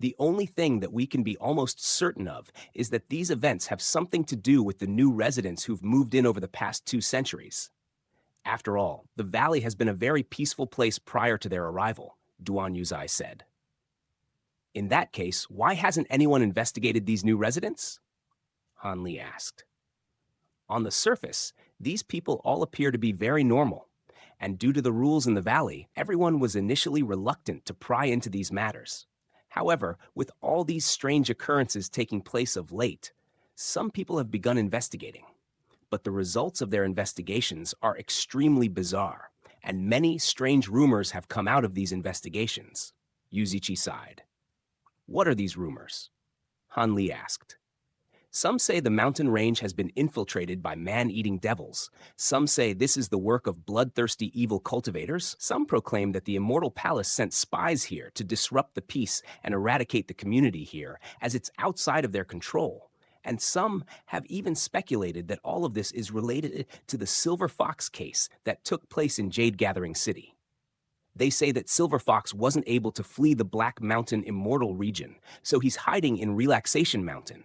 The only thing that we can be almost certain of is that these events have something to do with the new residents who've moved in over the past 2 centuries. After all, the valley has been a very peaceful place prior to their arrival, Duan Yuzai said. In that case, why hasn't anyone investigated these new residents? Han Li asked. On the surface, these people all appear to be very normal, and due to the rules in the valley, everyone was initially reluctant to pry into these matters. However, with all these strange occurrences taking place of late, some people have begun investigating. But the results of their investigations are extremely bizarre, and many strange rumors have come out of these investigations. Yuzichi sighed. What are these rumors? Han Li asked. Some say the mountain range has been infiltrated by man-eating devils. Some say this is the work of bloodthirsty evil cultivators. Some proclaim that the Immortal Palace sent spies here to disrupt the peace and eradicate the community here, as it's outside of their control. And some have even speculated that all of this is related to the Silver Fox case that took place in Jade Gathering City. They say that Silver Fox wasn't able to flee the Black Mountain Immortal region, so he's hiding in Relaxation Mountain.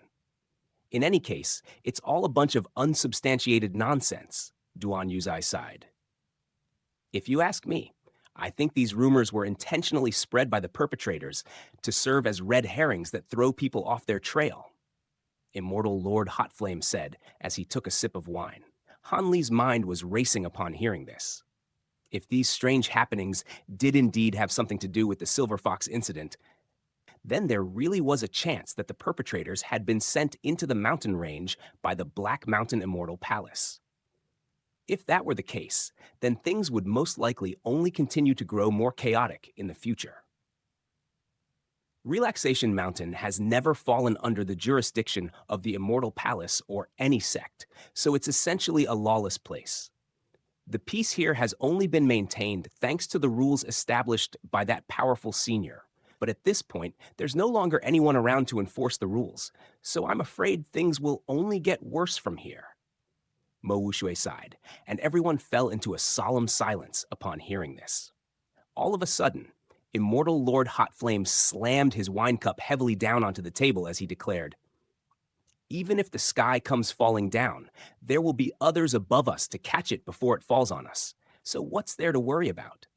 In any case, it's all a bunch of unsubstantiated nonsense, Duan Yuzai sighed. If you ask me, I think these rumors were intentionally spread by the perpetrators to serve as red herrings that throw people off their trail, Immortal Lord Hotflame said as he took a sip of wine. Han Li's mind was racing upon hearing this. If these strange happenings did indeed have something to do with the Silver Fox incident, then there really was a chance that the perpetrators had been sent into the mountain range by the Black Mountain Immortal Palace. If that were the case, then things would most likely only continue to grow more chaotic in the future. Relaxation Mountain has never fallen under the jurisdiction of the Immortal Palace or any sect, so it's essentially a lawless place. The peace here has only been maintained thanks to the rules established by that powerful senior. But at this point, there's no longer anyone around to enforce the rules, so I'm afraid things will only get worse from here. Mo Wushui sighed, and everyone fell into a solemn silence upon hearing this. All of a sudden, Immortal Lord Hotflame slammed his wine cup heavily down onto the table as he declared, Even if the sky comes falling down, there will be others above us to catch it before it falls on us. So what's there to worry about?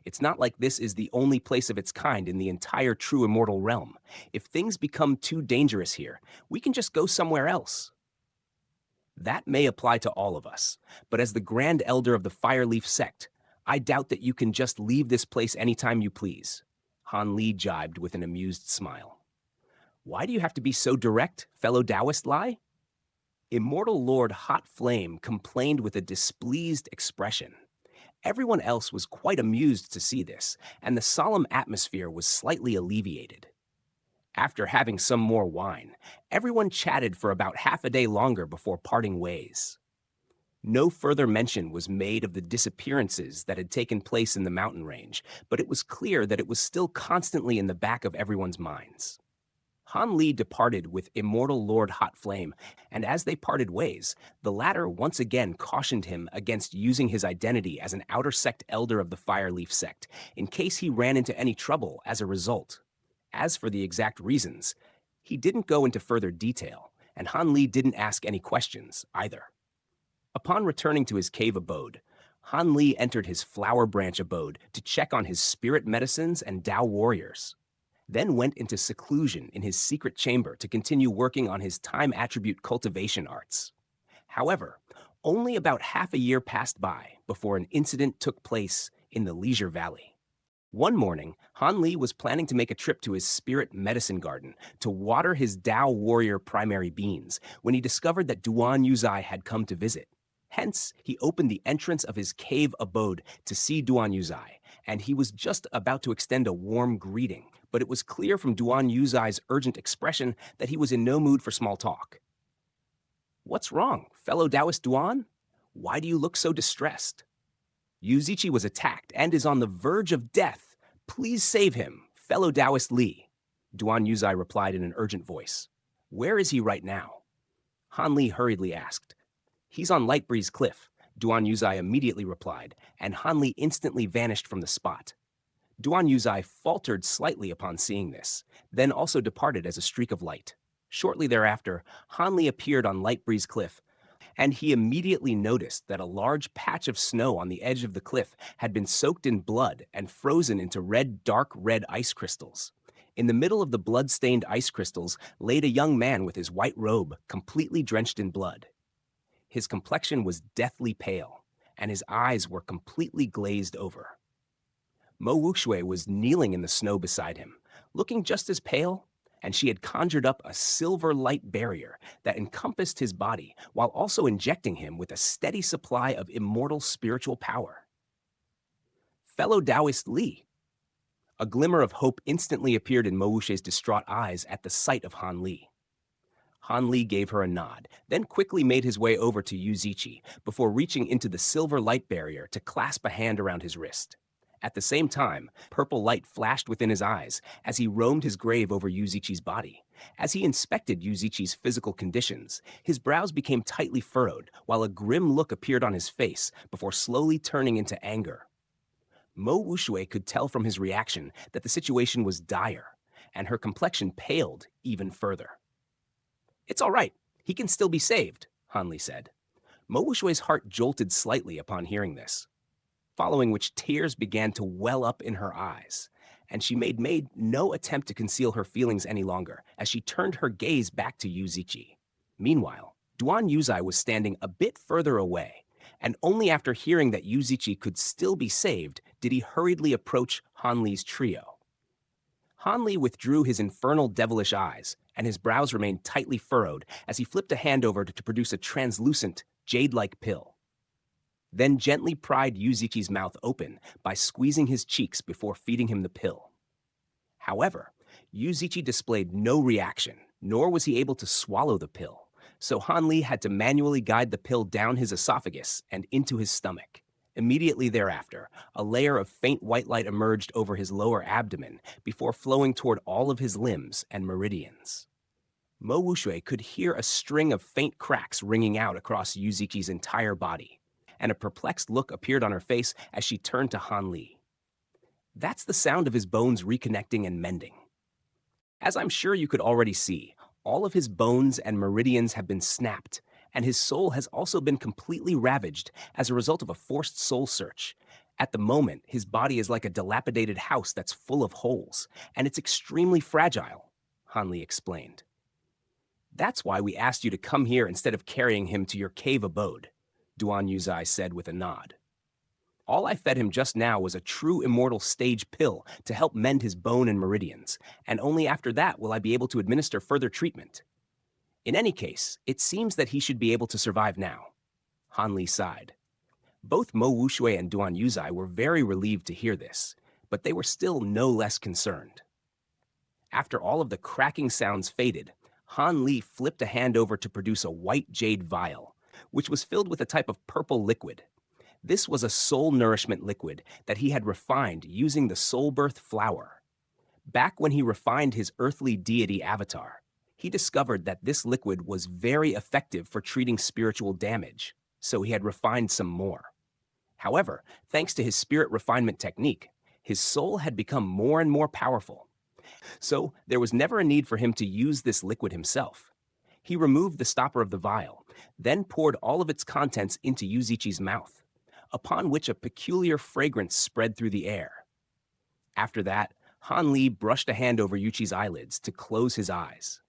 It's not like this is the only place of its kind in the entire true immortal realm. If things become too dangerous here, we can just go somewhere else. That may apply to all of us, but as the Grand Elder of the Fireleaf sect, I doubt that you can just leave this place anytime you please. Han Li jibed with an amused smile. Why do you have to be so direct, fellow Taoist Lai? Immortal Lord Hot Flame complained with a displeased expression. Everyone else was quite amused to see this, and the solemn atmosphere was slightly alleviated. After having some more wine, everyone chatted for about half a day longer before parting ways. No further mention was made of the disappearances that had taken place in the mountain range, but it was clear that it was still constantly in the back of everyone's minds. Han Li departed with Immortal Lord Hotflame, and as they parted ways, the latter once again cautioned him against using his identity as an outer sect elder of the Fireleaf sect, in case he ran into any trouble as a result. As for the exact reasons, he didn't go into further detail, and Han Li didn't ask any questions either. Upon returning to his cave abode, Han Li entered his flower branch abode to check on his spirit medicines and Tao warriors, then went into seclusion in his secret chamber to continue working on his time attribute cultivation arts. However, only about half a year passed by before an incident took place in the Leisure Valley. One morning, Han Li was planning to make a trip to his spirit medicine garden to water his Tao warrior primary beans when he discovered that Duan Yuzai had come to visit. Hence, he opened the entrance of his cave abode to see Duan Yuzai, and he was just about to extend a warm greeting, but it was clear from Duan Yuzai's urgent expression that he was in no mood for small talk. What's wrong, fellow Taoist Duan? Why do you look so distressed? Yuzichi was attacked and is on the verge of death. Please save him, fellow Taoist Li, Duan Yuzai replied in an urgent voice. Where is he right now? Han Li hurriedly asked. He's on Lightbreeze Cliff, Duan Yuzai immediately replied, and Han Li instantly vanished from the spot. Duan Yuzai faltered slightly upon seeing this, then also departed as a streak of light. Shortly thereafter, Hanli appeared on Light Breeze Cliff, and he immediately noticed that a large patch of snow on the edge of the cliff had been soaked in blood and frozen into dark red ice crystals. In the middle of the blood-stained ice crystals laid a young man with his white robe, completely drenched in blood. His complexion was deathly pale, and his eyes were completely glazed over. Mo Wuxue was kneeling in the snow beside him, looking just as pale, and she had conjured up a silver light barrier that encompassed his body while also injecting him with a steady supply of immortal spiritual power. Fellow Taoist Li. A glimmer of hope instantly appeared in Mo Wuxue's distraught eyes at the sight of Han Li. Han Li gave her a nod, then quickly made his way over to Yu Ziqi before reaching into the silver light barrier to clasp a hand around his wrist. At the same time, purple light flashed within his eyes as he roamed his grave over Yu Ziqi's body. As he inspected Yu Ziqi's physical conditions, his brows became tightly furrowed, while a grim look appeared on his face before slowly turning into anger. Mo Wuxue could tell from his reaction that the situation was dire, and her complexion paled even further. "It's all right. He can still be saved," Han Li said. Mo Wushue's heart jolted slightly upon hearing this, following which tears began to well up in her eyes, and she made no attempt to conceal her feelings any longer as she turned her gaze back to Yu Ziqi. Meanwhile, Duan Yuzai was standing a bit further away, and only after hearing that Yu Ziqi could still be saved did he hurriedly approach Han Li's trio. Han Li withdrew his infernal devilish eyes, and his brows remained tightly furrowed as he flipped a hand over to produce a translucent, jade-like pill. Then gently pried Yu Ziqi's mouth open by squeezing his cheeks before feeding him the pill. However, Yu Ziqi displayed no reaction, nor was he able to swallow the pill, so Han Li had to manually guide the pill down his esophagus and into his stomach. Immediately thereafter, a layer of faint white light emerged over his lower abdomen before flowing toward all of his limbs and meridians. Mo Wuxue could hear a string of faint cracks ringing out across Yu Ziqi's entire body, and a perplexed look appeared on her face as she turned to Han Li. "That's the sound of his bones reconnecting and mending. As I'm sure you could already see, all of his bones and meridians have been snapped, and his soul has also been completely ravaged as a result of a forced soul search. At the moment, his body is like a dilapidated house that's full of holes, and it's extremely fragile," Han Li explained. "That's why we asked you to come here instead of carrying him to your cave abode," Duan Yuzai said with a nod. "All I fed him just now was a true immortal stage pill to help mend his bone and meridians, and only after that will I be able to administer further treatment. In any case, it seems that he should be able to survive now." Han Li sighed. Both Mo Wuxue and Duan Yuzai were very relieved to hear this, but they were still no less concerned. After all of the cracking sounds faded, Han Li flipped a hand over to produce a white jade vial, which was filled with a type of purple liquid. This was a soul nourishment liquid that he had refined using the soul birth flower. Back when he refined his earthly deity avatar, he discovered that this liquid was very effective for treating spiritual damage, so he had refined some more. However, thanks to his spirit refinement technique, his soul had become more and more powerful. So there was never a need for him to use this liquid himself. He removed the stopper of the vial, then poured all of its contents into Yu Ziqi's mouth, upon which a peculiar fragrance spread through the air. After that, Han Li brushed a hand over Yu Ziqi's eyelids to close his eyes.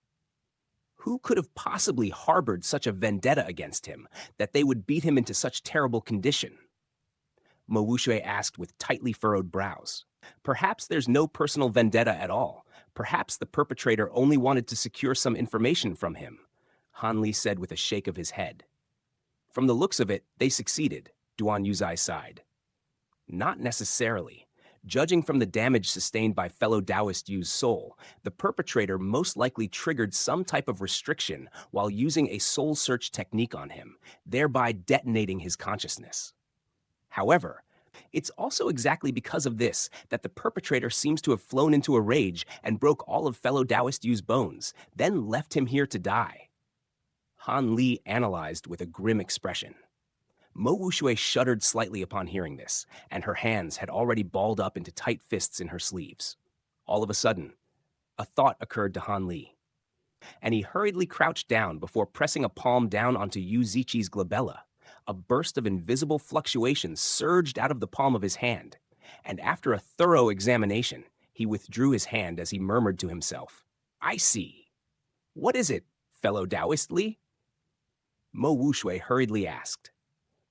Who could have possibly harbored such a vendetta against him that they would beat him into such terrible condition? Mo Wuxue asked with tightly furrowed brows. Perhaps there's no personal vendetta at all. Perhaps the perpetrator only wanted to secure some information from him, Han Li said with a shake of his head. From the looks of it, they succeeded, Duan Yuzai sighed. Not necessarily. Judging from the damage sustained by fellow Taoist Yu's soul, the perpetrator most likely triggered some type of restriction while using a soul search technique on him, thereby detonating his consciousness. However, it's also exactly because of this that the perpetrator seems to have flown into a rage and broke all of fellow Taoist Yu's bones, then left him here to die. Han Li analyzed with a grim expression. Mo Wuxue shuddered slightly upon hearing this, and her hands had already balled up into tight fists in her sleeves. All of a sudden, a thought occurred to Han Li, and he hurriedly crouched down before pressing a palm down onto Yu Ziqi's glabella. A burst of invisible fluctuations surged out of the palm of his hand, and after a thorough examination, he withdrew his hand as he murmured to himself, "I see. What is it, fellow Taoist Li?" Mo Wuxue hurriedly asked.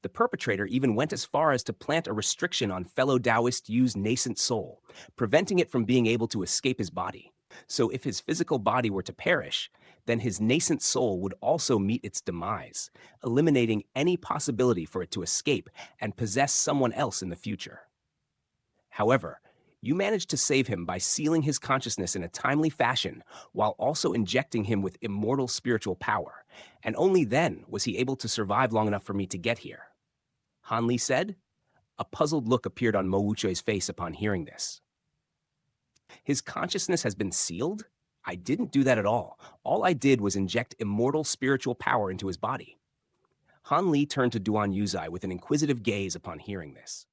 The perpetrator even went as far as to plant a restriction on fellow Taoist Yu's nascent soul, preventing it from being able to escape his body. So if his physical body were to perish, then his nascent soul would also meet its demise, eliminating any possibility for it to escape and possess someone else in the future. However, you managed to save him by sealing his consciousness in a timely fashion while also injecting him with immortal spiritual power, and only then was he able to survive long enough for me to get here. Han Li said. A puzzled look appeared on Mo Wuchue's face upon hearing this. His consciousness has been sealed? I didn't do that at all. All I did was inject immortal spiritual power into his body. Han Li turned to Duan Yuzai with an inquisitive gaze upon hearing this.